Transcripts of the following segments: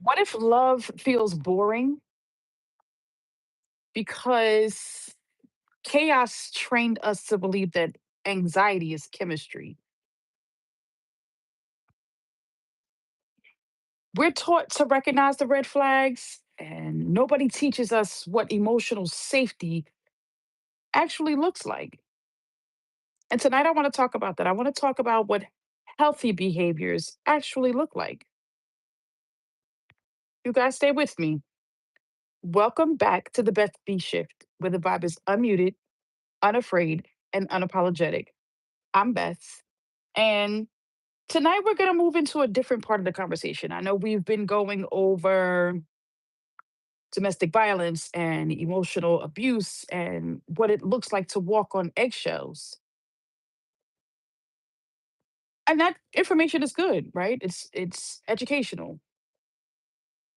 What if love feels boring because chaos trained us to believe that anxiety is chemistry? We're taught to recognize the red flags, and nobody teaches us what emotional safety actually looks like. And tonight I want to talk about that. I want to talk about what healthy behaviors actually look like. You guys stay with me. Welcome back to the Beth B Shift, where the vibe is unmuted, unafraid, and unapologetic. I'm Beth. And tonight we're going to move into a different part of the conversation. I know we've been going over domestic violence and emotional abuse and what it looks like to walk on eggshells. And that information is good, right? It's educational.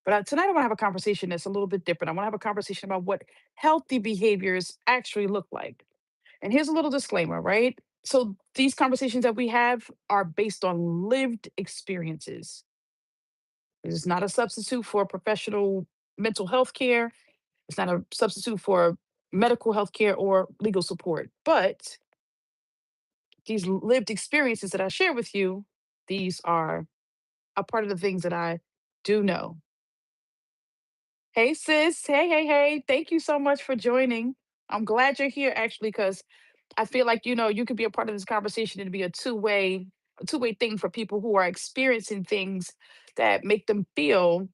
But tonight I want to have a conversation that's a little bit different. I want to have a conversation about what healthy behaviors actually look like. And here's a little disclaimer, right? So these conversations that we have are based on lived experiences. It is not a substitute for professional mental health care. It's not a substitute for medical health care or legal support. But these lived experiences that I share with you, these are a part of the things that I do know. Hey, sis. Hey, hey, hey. Thank you so much for joining. I'm glad you're here actually, because I feel like, you could be a part of this conversation and be a two-way thing for people who are experiencing things that make them feel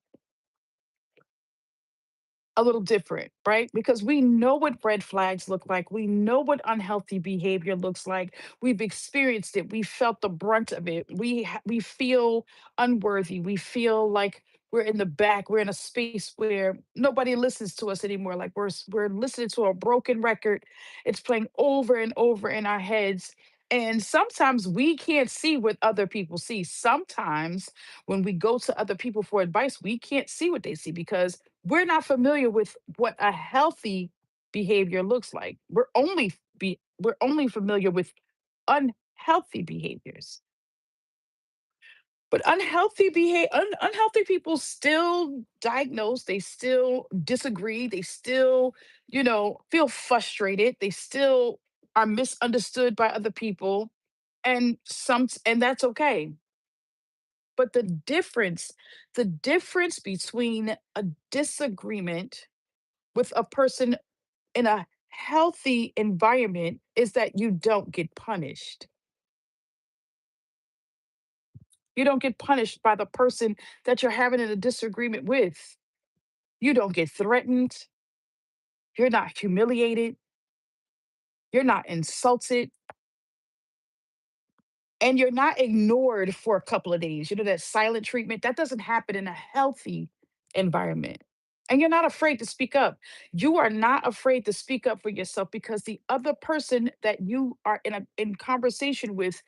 a little different, right? Because we know what red flags look like. We know what unhealthy behavior looks like. We've experienced it. We felt the brunt of it. We feel unworthy. We feel like we're in the back. We're in a space where nobody listens to us anymore. Like we're listening to a broken record. It's playing over and over in our heads. And sometimes we can't see what other people see. Sometimes when we go to other people for advice, we can't see what they see because we're not familiar with what a healthy behavior looks like. We're only familiar with unhealthy behaviors. But unhealthy people still diagnose, they still disagree, they still, feel frustrated, they still are misunderstood by other people, and that's okay. But the difference between a disagreement with a person in a healthy environment is that you don't get punished. You don't get punished by the person that you're having a disagreement with. You don't get threatened. You're not humiliated. You're not insulted. And you're not ignored for a couple of days. You know, that silent treatment, that doesn't happen in a healthy environment. And you're not afraid to speak up. You are not afraid to speak up for yourself because the other person that you are in conversation with,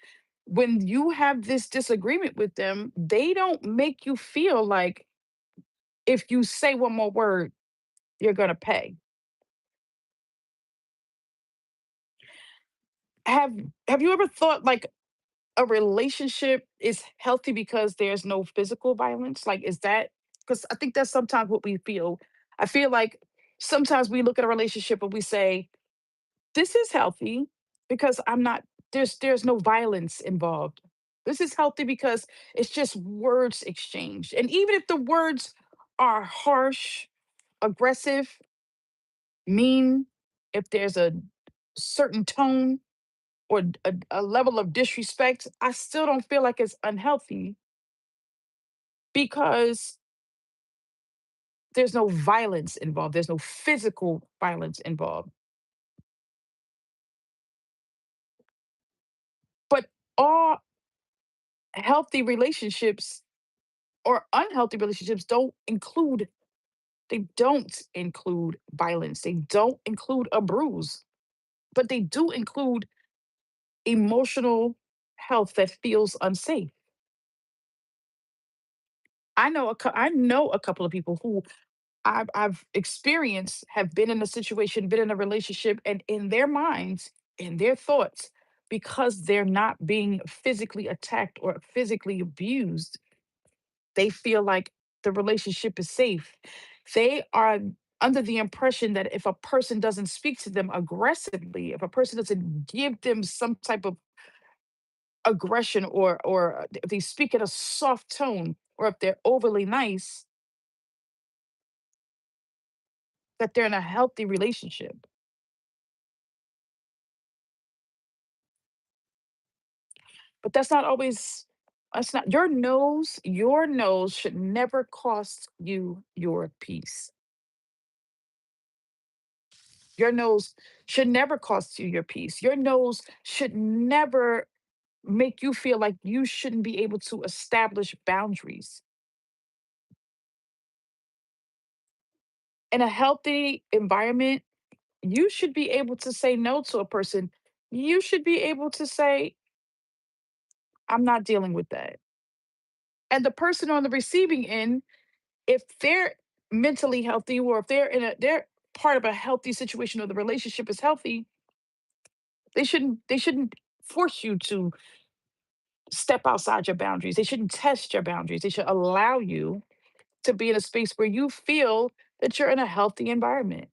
when you have this disagreement with them, they don't make you feel like if you say one more word, you're gonna pay. Have have you ever thought like a relationship is healthy because there's no physical violence? Like, is that because I think that's sometimes what we feel. I feel like sometimes we look at a relationship and we say, this is healthy because I'm not there's no violence involved. This is healthy because it's just words exchanged. And even if the words are harsh, aggressive, mean, if there's a certain tone or a level of disrespect, I still don't feel like it's unhealthy because there's no violence involved. There's no physical violence involved. But all healthy relationships or unhealthy relationships don't include violence. They don't include a bruise, but they do include emotional health that feels unsafe. I know a couple of people who I've experienced have been in a situation, been in a relationship, and in their minds, in their thoughts, because they're not being physically attacked or physically abused, they feel like the relationship is safe. They are under the impression that if a person doesn't speak to them aggressively, if a person doesn't give them some type of aggression, or if they speak in a soft tone, or if they're overly nice, that they're in a healthy relationship. But that's not always, that's not your nose should never cost you your peace. Your nose should never cost you your peace. Your nose should never make you feel like you shouldn't be able to establish boundaries. In a healthy environment, you should be able to say no to a person. You should be able to say, I'm not dealing with that. And the person on the receiving end, if they're mentally healthy, or if they're part of a healthy situation, or the relationship is healthy, they shouldn't force you to step outside your boundaries. They shouldn't test your boundaries. They should allow you to be in a space where you feel that you're in a healthy environment.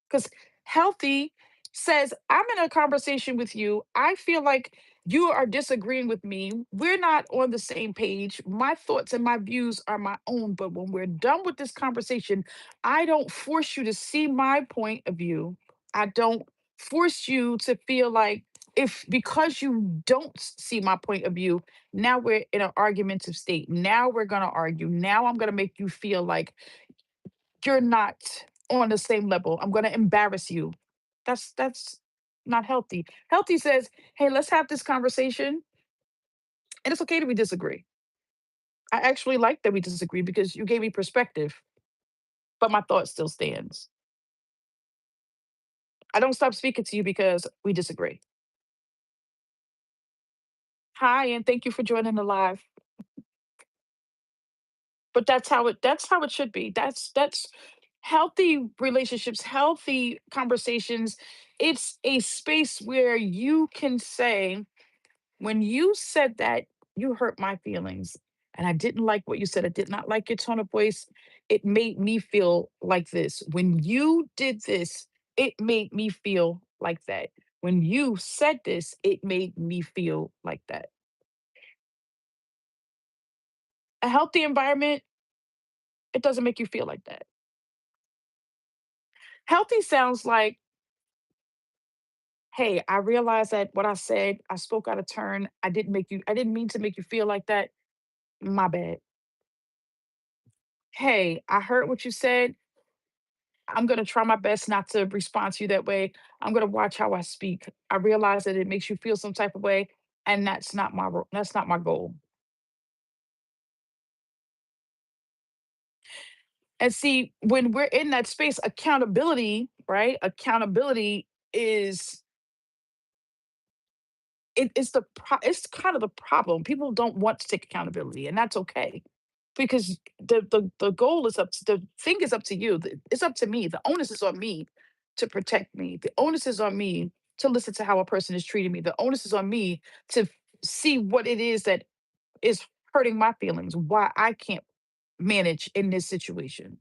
Because healthy says, I'm in a conversation with you. I feel like you are disagreeing with me. We're not on the same page. My thoughts and my views are my own. But when we're done with this conversation, I don't force you to see my point of view. I don't force you to feel like, if because you don't see my point of view, now we're in an argumentative state. Now we're going to argue. Now I'm going to make you feel like you're not on the same level. I'm gonna embarrass you. That's not healthy. Healthy says, "Hey, let's have this conversation, and it's okay that we disagree. I actually like that we disagree because you gave me perspective, but my thought still stands. I don't stop speaking to you because we disagree. Hi, and thank you for joining the live." But that's how it should be. That's healthy relationships, healthy conversations. It's a space where you can say, when you said that, you hurt my feelings. And I didn't like what you said. I did not like your tone of voice. It made me feel like this. When you did this, it made me feel like that. When you said this, it made me feel like that. A healthy environment, it doesn't make you feel like that. Healthy sounds like, hey, I realized that what I said, I spoke out of turn. I didn't mean to make you feel like that. My bad. Hey, I heard what you said. I'm going to try my best not to respond to you that way. I'm going to watch how I speak. I realize that it makes you feel some type of way, and that's not my goal. And see, when we're in that space, accountability, right? Accountability is it's kind of the problem. People don't want to take accountability, and that's okay. Because the goal is the thing is up to you. It's up to me. The onus is on me to protect me. The onus is on me to listen to how a person is treating me. The onus is on me to see what it is that is hurting my feelings, why I can't manage in this situation.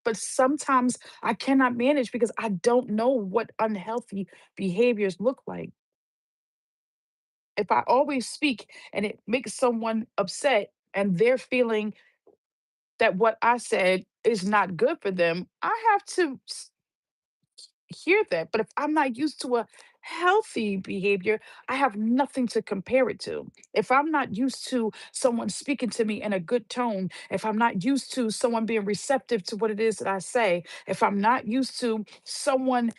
But sometimes I cannot manage because I don't know what unhealthy behaviors look like. If I always speak and it makes someone upset, and they're feeling that what I said is not good for them, I have to hear that. But if I'm not used to a healthy behavior, I have nothing to compare it to. If I'm not used to someone speaking to me in a good tone, if I'm not used to someone being receptive to what it is that I say, if I'm not used to someone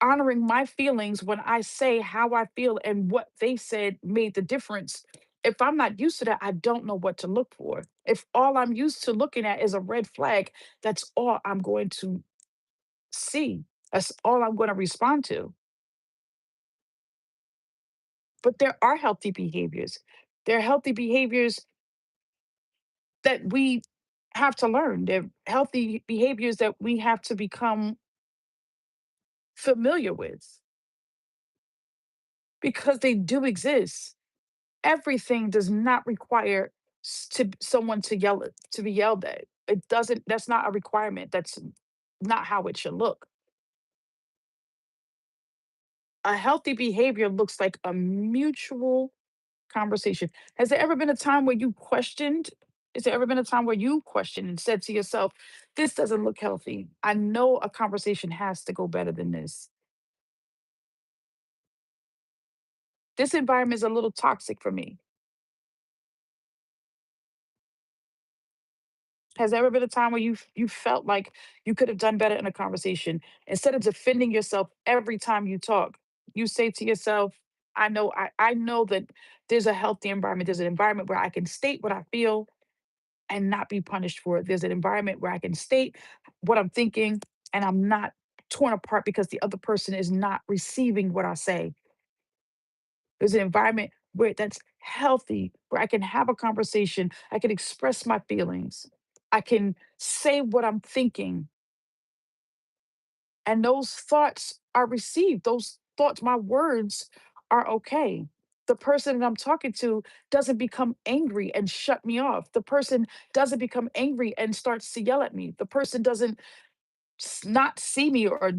honoring my feelings when I say how I feel and what they said made the difference. If I'm not used to that, I don't know what to look for. If all I'm used to looking at is a red flag, that's all I'm going to see. That's all I'm going to respond to. But there are healthy behaviors. There are healthy behaviors that we have to learn. They're healthy behaviors that we have to become familiar with because they do exist. Everything does not require to someone to yell at, to be yelled at. It doesn't, that's not a requirement. That's not how it should look. A healthy behavior looks like a mutual conversation. Has there ever been a time where you questioned? Has there ever been a time where you questioned and said to yourself, this doesn't look healthy? I know a conversation has to go better than this. This environment is a little toxic for me. Has there ever been a time where you felt like you could have done better in a conversation? Instead of defending yourself every time you talk, you say to yourself, I know that there's a healthy environment. There's an environment where I can state what I feel and not be punished for it. There's an environment where I can state what I'm thinking and I'm not torn apart because the other person is not receiving what I say. There's an environment where that's healthy, where I can have a conversation, I can express my feelings, I can say what I'm thinking, and those thoughts are received. Those thoughts, my words are okay. The person that I'm talking to doesn't become angry and shut me off. The person doesn't become angry and starts to yell at me. The person doesn't not see me or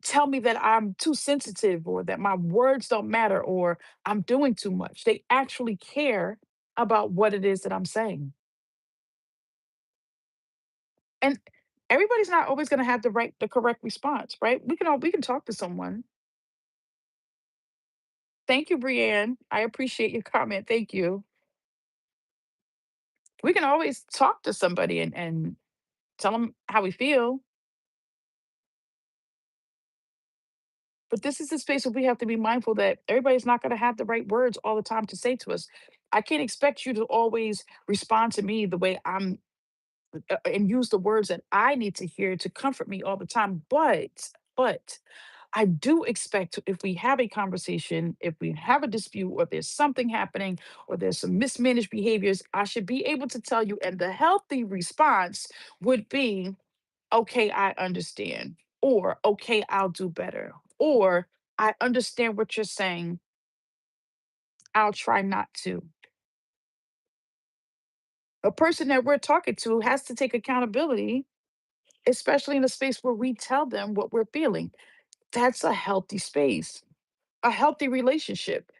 tell me that I'm too sensitive or that my words don't matter or I'm doing too much. They actually care about what it is that I'm saying. And everybody's not always going to have the correct response, right? We can talk to someone. Thank you, Brienne. I appreciate your comment. Thank you. We can always talk to somebody and tell them how we feel. But this is the space where we have to be mindful that everybody's not going to have the right words all the time to say to us. I can't expect you to always respond to me the way and use the words that I need to hear to comfort me all the time. But I do expect if we have a conversation, if we have a dispute, or there's something happening, or there's some mismanaged behaviors, I should be able to tell you. And the healthy response would be, okay, I understand, or okay, I'll do better, or I understand what you're saying. I'll try not to. A person that we're talking to has to take accountability, especially in a space where we tell them what we're feeling. That's a healthy space, a healthy relationship.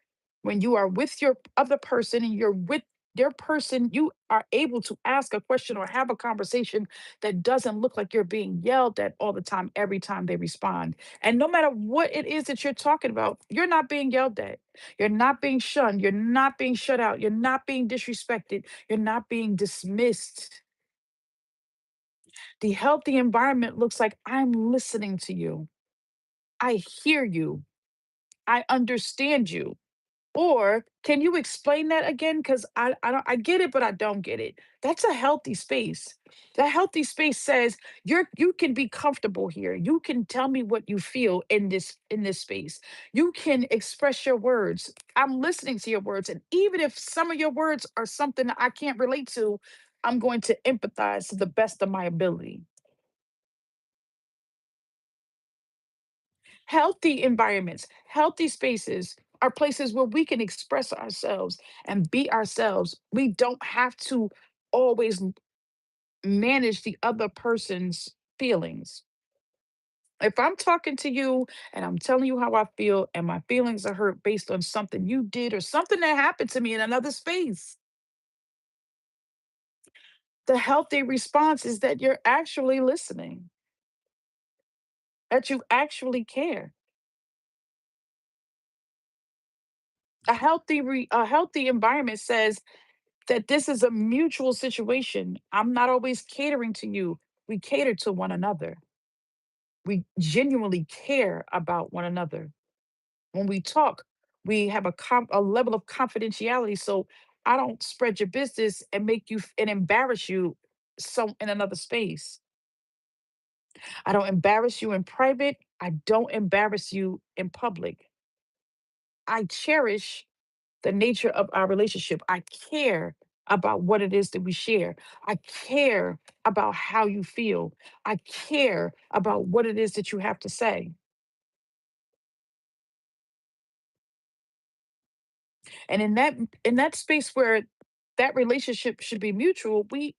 When you are with your other person and you're with their person, you are able to ask a question or have a conversation that doesn't look like you're being yelled at all the time, every time they respond. And no matter what it is that you're talking about, you're not being yelled at. You're not being shunned. You're not being shut out. You're not being disrespected. You're not being dismissed. The healthy environment looks like I'm listening to you. I hear you. I understand you. Or can you explain that again? Because I don't, I get it, but I don't get it. That's a healthy space. That healthy space says you can be comfortable here. You can tell me what you feel in this space. You can express your words. I'm listening to your words. And even if some of your words are something that I can't relate to, I'm going to empathize to the best of my ability. Healthy environments, healthy spaces are places where we can express ourselves and be ourselves. We don't have to always manage the other person's feelings. If I'm talking to you and I'm telling you how I feel and my feelings are hurt based on something you did or something that happened to me in another space, the healthy response is that you're actually listening, that you actually care. A healthy environment says that this is a mutual situation. I'm not always catering to you. We cater to one another. We genuinely care about one another. When we talk, we have a level of confidentiality. So I don't spread your business and make you and embarrass you so in another space. I don't embarrass you in private. I don't embarrass you in public. I cherish the nature of our relationship. I care about what it is that we share. I care about how you feel. I care about what it is that you have to say. And in that space where that relationship should be mutual, we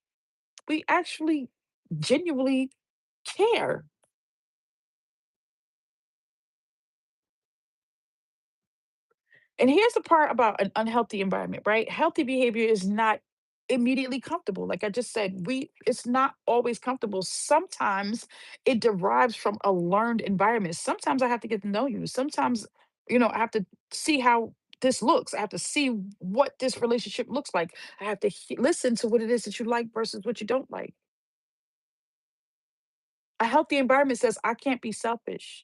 actually genuinely care. And here's the part about an unhealthy environment, right? Healthy behavior is not immediately comfortable. Like I just said, we it's not always comfortable. Sometimes it derives from a learned environment. Sometimes I have to get to know you. Sometimes, I have to see how this looks. I have to see what this relationship looks like. I have to listen to what it is that you like versus what you don't like. A healthy environment says I can't be selfish.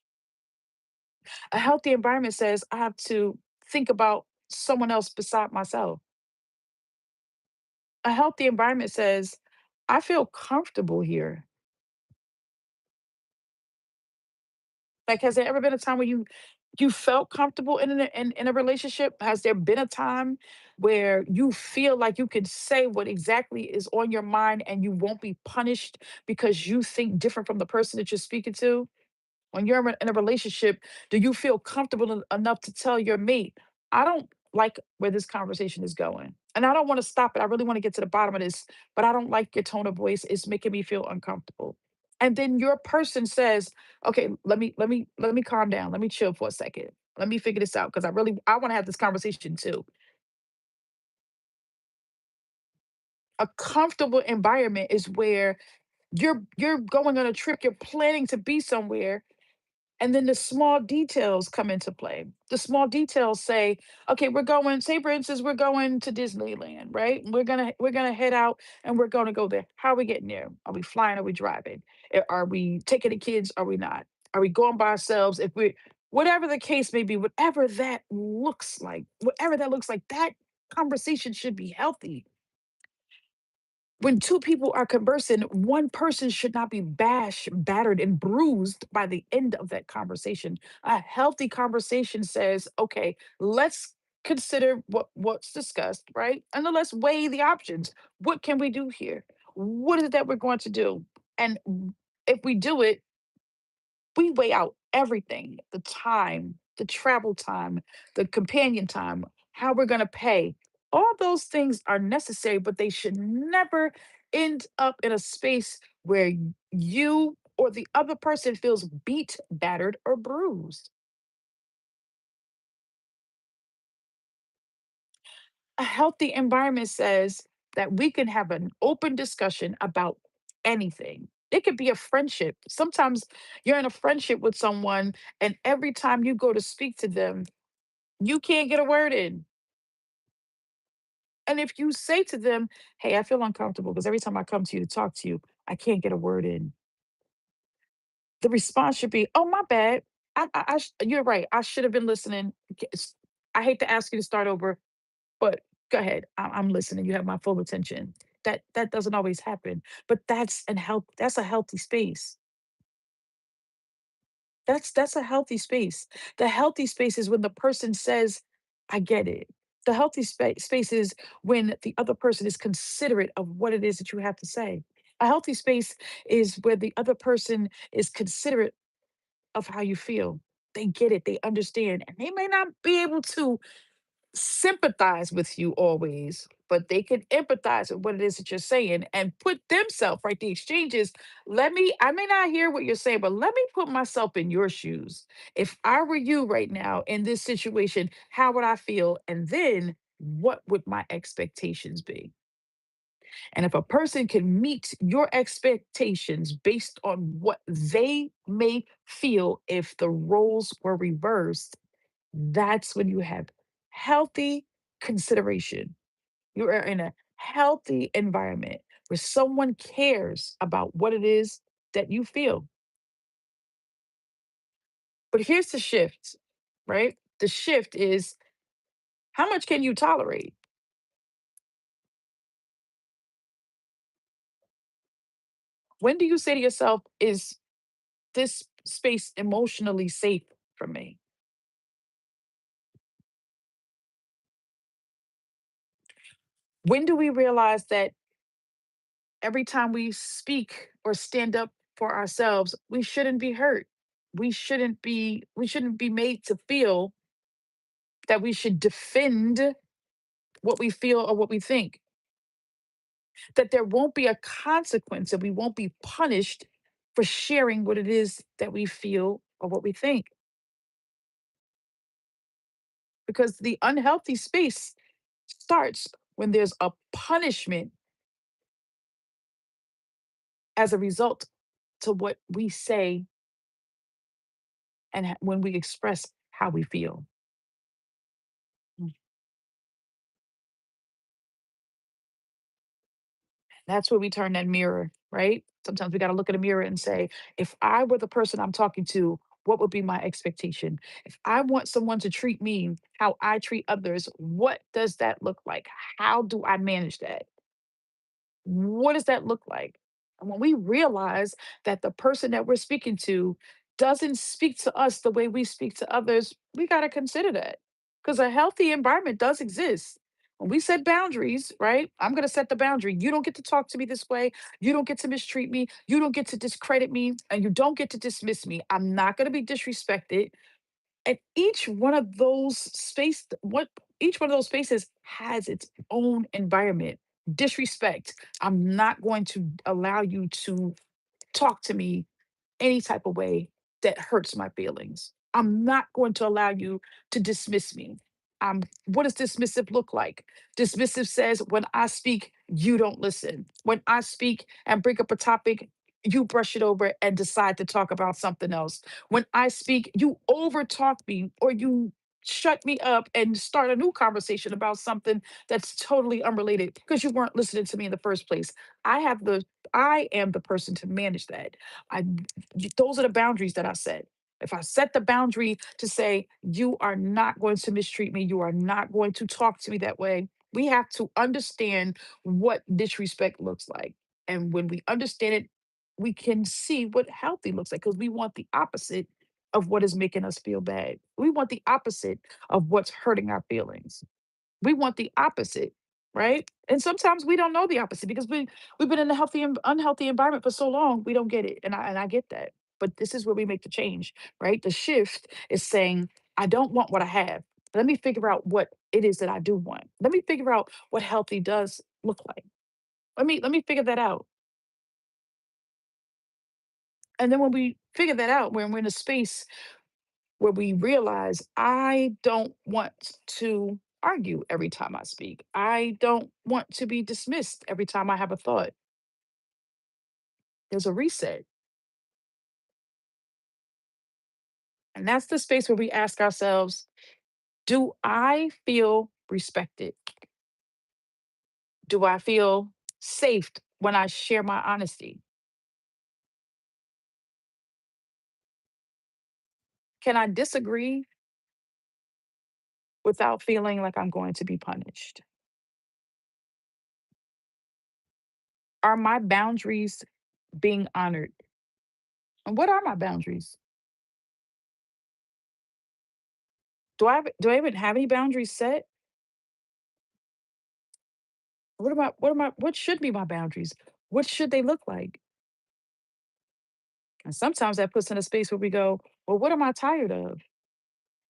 A healthy environment says I have to think about someone else beside myself. A healthy environment says, I feel comfortable here. Like, has there ever been a time where you felt comfortable in a relationship? Has there been a time where you feel like you can say what exactly is on your mind and you won't be punished because you think different from the person that you're speaking to? When you're in a relationship, do you feel comfortable enough to tell your mate, I don't like where this conversation is going? And I don't want to stop it. I really want to get to the bottom of this, but I don't like your tone of voice. It's making me feel uncomfortable. And then your person says, okay, let me calm down. Let me chill for a second. Let me figure this out because I want to have this conversation too. A comfortable environment is where you're going on a trip, you're planning to be somewhere. And then the small details come into play. The small details say, okay, say for instance, we're going to Disneyland, right? We're gonna head out and we're gonna go there. How are we getting there? Are we flying? Are we driving? Are we taking the kids? Are we not? Are we going by ourselves? If we Whatever the case may be, whatever that looks like, that conversation should be healthy. When two people are conversing, one person should not be bashed, battered, and bruised by the end of that conversation. A healthy conversation says, okay, let's consider what's discussed, right? And then let's weigh the options. What can we do here? What is it that we're going to do? And if we do it, we weigh out everything: the time, the travel time, the companion time, how we're going to pay. All those things are necessary, but they should never end up in a space where you or the other person feels beat, battered, or bruised. A healthy environment says that we can have an open discussion about anything. It could be a friendship. Sometimes you're in a friendship with someone, and every time you go to speak to them, you can't get a word in. And if you say to them, hey, I feel uncomfortable because every time I come to you to talk to you, I can't get a word in. The response should be, oh, my bad. You're right. I should have been listening. I hate to ask you to start over, but go ahead. I'm listening. You have my full attention. That doesn't always happen, but that's a healthy space. That's a healthy space. The healthy space is when the person says, "I get it." The healthy space is when the other person is considerate of what it is that you have to say. A healthy space is where the other person is considerate of how you feel. They get it, they understand, and they may not be able to sympathize with you always, but they can empathize with what it is that you're saying and put themselves right. The exchange is, I may not hear what you're saying, but let me put myself in your shoes. If I were you right now in this situation, how would I feel? And then what would my expectations be? And if a person can meet your expectations based on what they may feel if the roles were reversed, that's when you have healthy consideration. You are in a healthy environment where someone cares about what it is that you feel. But here's the shift, right? The shift is, how much can you tolerate? When do you say to yourself, is this space emotionally safe for me? When do we realize that every time we speak or stand up for ourselves, we shouldn't be hurt? We shouldn't be made to feel that we should defend what we feel or what we think. that there won't be a consequence and we won't be punished for sharing what it is that we feel or what we think. Because the unhealthy space starts when there's a punishment as a result to what we say and when we express how we feel. Mm. That's where we turn that mirror, right? Sometimes we got to look at a mirror and say, if I were the person I'm talking to, what would be my expectation? If I want someone to treat me how I treat others, what does that look like? How do I manage that? What does that look like? And when we realize that the person that we're speaking to doesn't speak to us the way we speak to others, we got to consider that because a healthy environment does exist. When we set boundaries, right? I'm going to set the boundary. You don't get to talk to me this way. You don't get to mistreat me. You don't get to discredit me. And you don't get to dismiss me. I'm not going to be disrespected. And each one of those spaces has its own environment. Disrespect. I'm not going to allow you to talk to me any type of way that hurts my feelings. I'm not going to allow you to dismiss me. What does dismissive look like? Dismissive says, when I speak, you don't listen. When I speak and bring up a topic, you brush it over and decide to talk about something else. When I speak, you overtalk me or you shut me up and start a new conversation about something that's totally unrelated because you weren't listening to me in the first place. I have the I am the person to manage that. I those are the boundaries that I set. If I set the boundary to say, you are not going to mistreat me, you are not going to talk to me that way, we have to understand what disrespect looks like. And when we understand it, we can see what healthy looks like because we want the opposite of what is making us feel bad. We want the opposite of what's hurting our feelings. We want the opposite, right? And sometimes we don't know the opposite because we've been in a healthy and unhealthy environment for so long, we don't get it. And I get that. But this is where we make the change, right? The shift is saying, I don't want what I have. Let me figure out what it is that I do want. Let me figure out what healthy does look like. Let me figure that out. And then when we figure that out, when we're in a space where we realize I don't want to argue every time I speak. I don't want to be dismissed every time I have a thought. There's a reset. And that's the space where we ask ourselves, do I feel respected? Do I feel safe when I share my honesty? Can I disagree without feeling like I'm going to be punished? Are my boundaries being honored? And what are my boundaries? Do I even have any boundaries set? What should be my boundaries? What should they look like? And sometimes that puts in a space where we go, well, what am I tired of?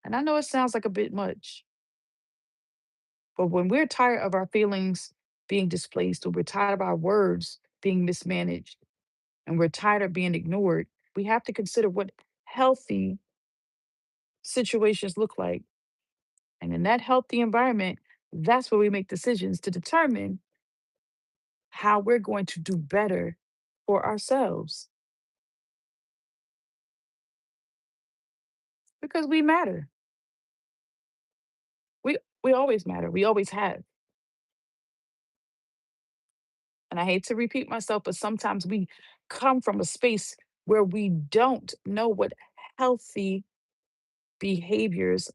And I know it sounds like a bit much, but when we're tired of our feelings being displaced, or we're tired of our words being mismanaged, and we're tired of being ignored, we have to consider what healthy situations look like. And in that healthy environment, that's where we make decisions to determine how we're going to do better for ourselves because we matter. We always matter. We always have. And I hate to repeat myself, but sometimes we come from a space where we don't know what healthy behaviors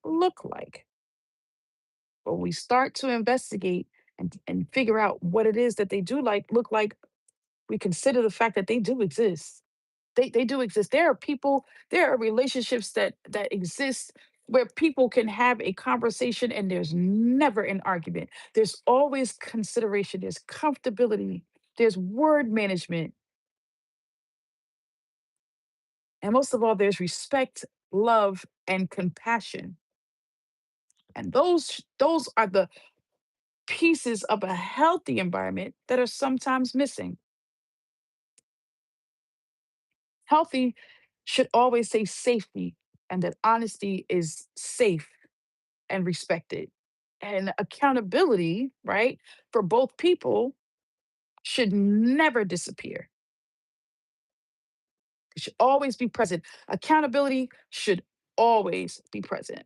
look like. But we start to investigate and figure out what it is that they do look like, we consider the fact that they do exist. They do exist. There are relationships that exist where people can have a conversation and there's never an argument. There's always consideration, there's comfortability, there's word management, and most of all, there's respect, love, and compassion. And those are the pieces of a healthy environment that are sometimes missing. Healthy should always say safety and that honesty is safe and respected. And accountability, right, for both people should never disappear. It should always be present. Accountability should always be present.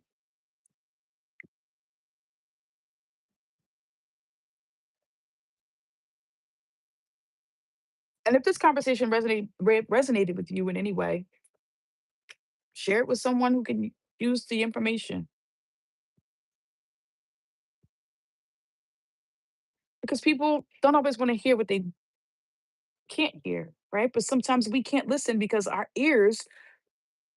And if this conversation resonated with you in any way, share it with someone who can use the information because people don't always want to hear what they can't hear, right? But sometimes we can't listen because our ears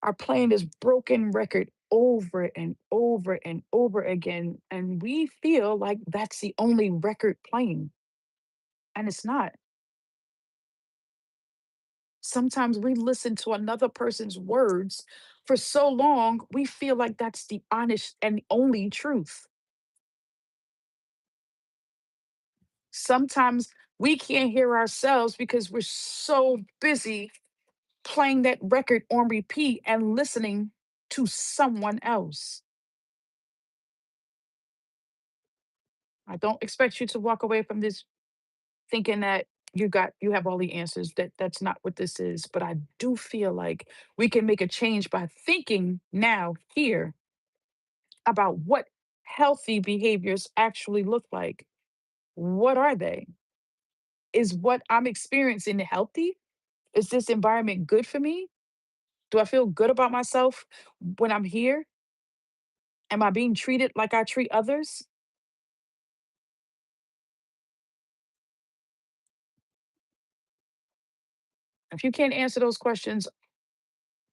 are playing this broken record over and over and over again. And we feel like that's the only record playing, and it's not. Sometimes we listen to another person's words for so long, we feel like that's the honest and only truth. Sometimes we can't hear ourselves because we're so busy playing that record on repeat and listening to someone else. I don't expect you to walk away from this thinking that you have all the answers. That's not what this is, but I do feel like we can make a change by thinking now here about what healthy behaviors actually look like. What are they? Is what I'm experiencing healthy? Is this environment good for me? Do I feel good about myself when I'm here? Am I being treated like I treat others? If you can't answer those questions,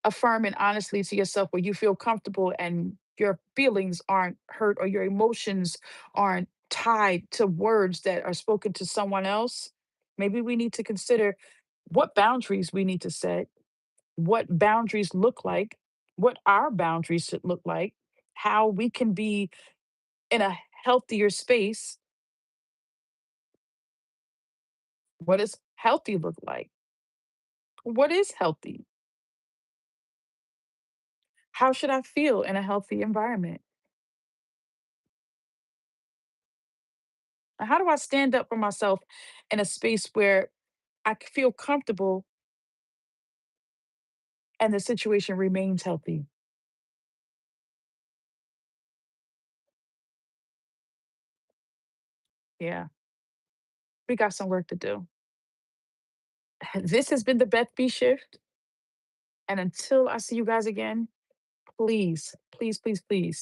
affirm it honestly to yourself where you feel comfortable and your feelings aren't hurt or your emotions aren't tied to words that are spoken to someone else. Maybe we need to consider what boundaries we need to set, what boundaries look like, what our boundaries should look like, how we can be in a healthier space. What does healthy look like? What is healthy? How should I feel in a healthy environment? How do I stand up for myself in a space where feel comfortable and the situation remains healthy? Yeah, we got some work to do. This has been the Beth B Shift. And until I see you guys again, please, please, please, please